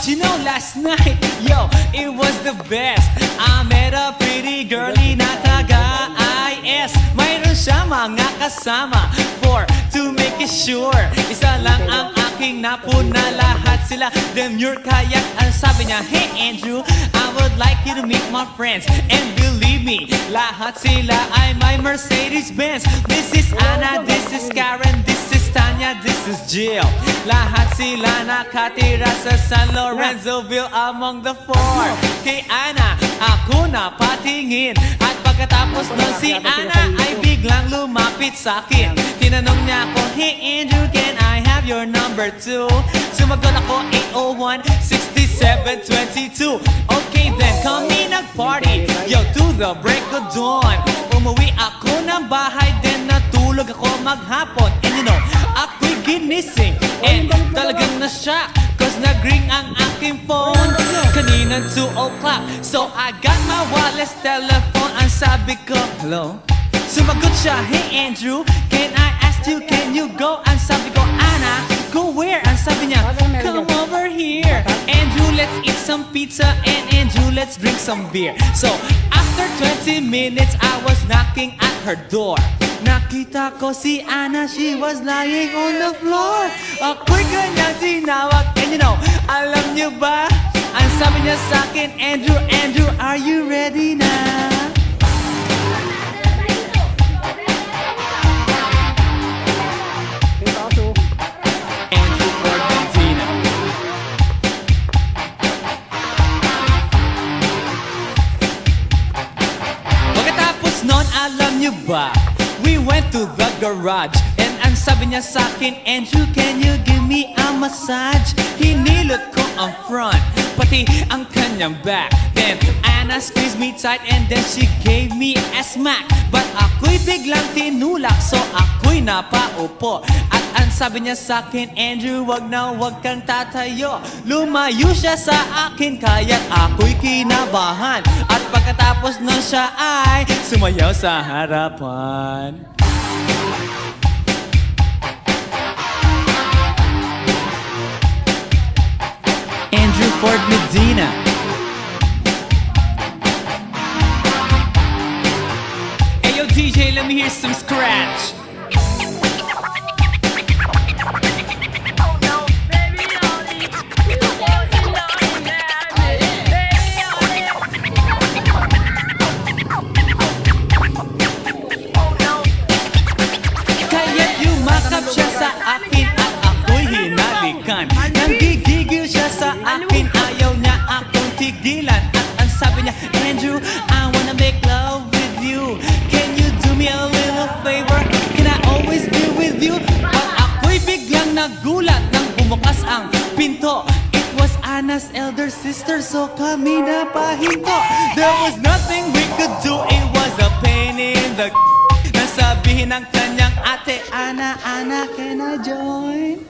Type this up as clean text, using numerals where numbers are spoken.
you know last night, yo, it was the best. I met a pretty girlie na taga-IS. Mayroon siya mga kasama to make it sure. Isa lang ang aking napuna, lahat sila demure. Kaya't ang sabi niya, hey Andrew, I would like you to meet my friends. And believe me, lahat sila ay may Mercedes-Benz. This is Anna, this is Karen, this is Tanya, this is Jill. Lahat sila nakatira sa San Lorenzoville among the four. Kay Anna, ako na patingin. At pagkatapos nun si Anna ay biglang lumapit sa akin. Tinanong niya ako, hey Andrew, can I have your number too? Sumagot ako, 801-6722. Okay then, kami nag-party, yo, to the break of dawn. Umuwi ako ng bahay, then natulog ako maghapon. And you know, ako'y ginising, and talagang na-shock, cause nag-ring ang aking phone kaninang 2 o'clock. So I got my wireless telephone. Ang sabi ko, hello? Sumagot siya, hey Andrew, can I ask you, can you go? Ang sabi ko, Anna, go where? Ang sabi niya, come over here. Andrew, let's eat some pizza, and Andrew, let's drink some beer. So after 20 minutes, I was knocking at her door. Nakita ko si Anna, she was lying on the floor. Ako'y kanyang tinawag, and you know, alam niyo ba? Ang sabi niya sa akin, Andrew, Andrew, are you ready na? Andrew Ford Medina. Pagkatapos nun, alam niyo ba? We went to the garage, and ang sabi niya sa akin, Andrew, can you give me a massage? Hinilot ko ang front, pati ang kanyang back. Then Anna squeezed me tight, and then she gave me a smack. But ako'y biglang tinulak, so ako'y napaupo. At ang sabi niya sa akin, Andrew, wag na wag kang tatayo. Lumayo siya sa akin, kaya't ako'y kinabahan. At pagkatapos nun siya ay sumayaw sa harapan. Andrew Ford Medina. Hey yo DJ, let me hear some scratch. Kaya't yumakap siya sa akin at ako'y hinalikan. Nanggigigil siya sa akin, ayaw niya akong tigilan. At ang sabi niya, Andrew, I wanna make love with you. Can you do me a little favor? Can I always be with you? At ako'y biglang nagulat nang bumukas ang pinto. It was Anna's elder sister, so kami napahinto. There was nothing we could do, it was a pain in the nasabihin ng kanyang ate, Anna, Anna, can I join?